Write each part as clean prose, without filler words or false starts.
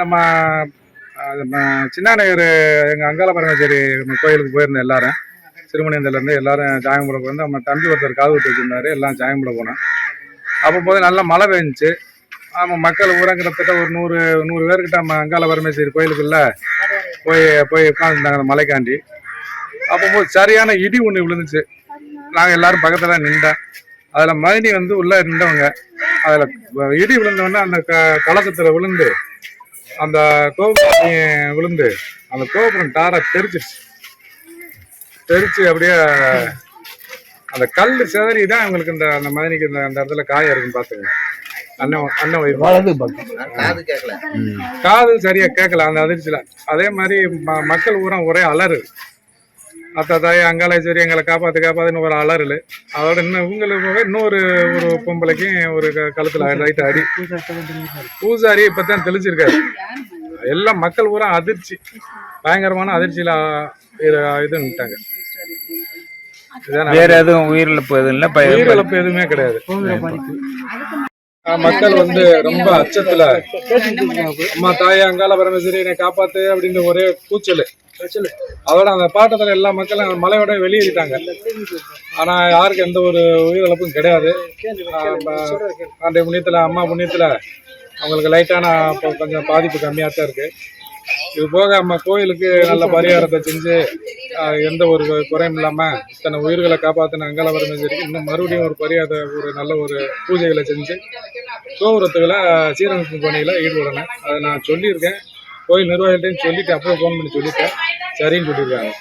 நம்ம சின்னாநகர் எங்கள் அங்காள பரமேஸ்வரி கோயிலுக்கு போயிருந்தோம் எல்லாரும். சிறுமணியந்திலேருந்து எல்லாரும் ஜாயங்குளம் வந்து நம்ம தம்பி ஒருத்தர் காது விட்டு வச்சுருந்தாரு, எல்லாம் ஜாயங்குளம் போனோம். அப்போ போது நல்லா மழை பெஞ்சிச்சு. ஆமாம், மக்கள் ஊரங்கிட்டத்தட்ட ஒரு 100 பேர்கிட்ட நம்ம அங்காள பரமேஸ்வரி கோயிலுக்குள்ள போய் உட்காந்துருந்தாங்க அந்த மலைக்காண்டி. அப்போ போது சரியான இடி ஒன்று விழுந்துச்சு. நாங்கள் எல்லாரும் பக்கத்தில் நின்றோம். அதில் மதினி வந்து உள்ளே நின்றவங்க. அதில் இடி விழுந்தவொடனே அந்த கலசத்தில் விழுந்து அந்த கோபுரம் விழுந்து அந்த கோபுரம் டாரை தெரிச்சு அப்படியே அந்த கல் சிதறி தான் அவங்களுக்கு அந்த மதினிக்கு அந்த இடத்துல காயம் இருக்குன்னு பார்த்துங்க. காது சரியா கேட்கல அந்த அதிர்ச்சியில. அதே மாதிரி மக்கள் ஊரம் ஒரே அலறு, அத்தா தாய் அங்காளேஸ்வரி எங்களை காப்பாத்துன்னு ஒரு அலறல். அதோட இன்னும் இவங்களுக்கு இன்னொரு பொம்பளைக்கும் ஒரு கழுத்துல லைட் அடி. பூசாரி இப்பதான் தெளிச்சிருக்காரு. எல்லாம் மக்கள் பூரா அதிர்ச்சி, பயங்கரமான அதிர்ச்சியில இதுன்னுட்டாங்க. வேற எதுவும் உயிரிழப்பு எதுவும் இல்லை? உயிரிழப்பு எதுவுமே கிடையாது. மக்கள் வந்து ரொம்ப அச்சத்துல, அம்மா தாயை அங்காள பரமேஸ்வரி என்னை காப்பாத்து அப்படின்ற ஒரே கூச்சல். அதோட அந்த பாட்டத்துல எல்லா மக்களும் மலையோட வெளியேறிட்டாங்க. ஆனா யாருக்கு எந்த ஒரு உயிரிழப்பும் கிடையாது. ஆண்டை புண்ணியத்துல, அம்மா புண்ணியத்துல அவங்களுக்கு லைட்டான கொஞ்சம் பாதிப்பு கம்மியாக தான் இருக்கு. இது போக நம்ம கோயிலுக்கு நல்ல பரிகாரத்தை செஞ்சு எந்த ஒரு குறையும் இல்லாம இத்தனை உயிர்களை காப்பாற்றின அங்காள பரமேஸ்வரிக்கு இன்னும் மறுபடியும் ஒரு பரிகார நல்ல ஒரு பூஜைகளை செஞ்சு கோபுரத்துகளை சீரமைப்பு பணியில ஈடுபடணும். அதை நான் சொல்லியிருக்கேன். கோயில் நிர்வாகிகள்டையும் சொல்லிட்டு அப்போ ஃபோன் பண்ணி சொல்லிட்டேன், சரின்னு சொல்லியிருக்காங்க.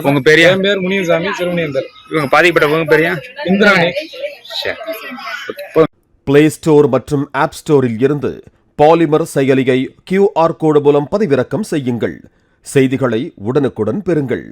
உங்க பெரிய என் பேர் முனியசாமி, சிறுமணியந்தர். இவங்க பாதிக்கப்பட்டவங்க பெரிய இந்திராணி. பிளே ஸ்டோர் மற்றும் ஆப் ஸ்டோரில் இருந்து பாலிமர் செயலியை QR கோடு மூலம் பதிவிறக்கம் செய்யுங்கள். செய்திகளை உடனுக்குடன் பெறுங்கள்.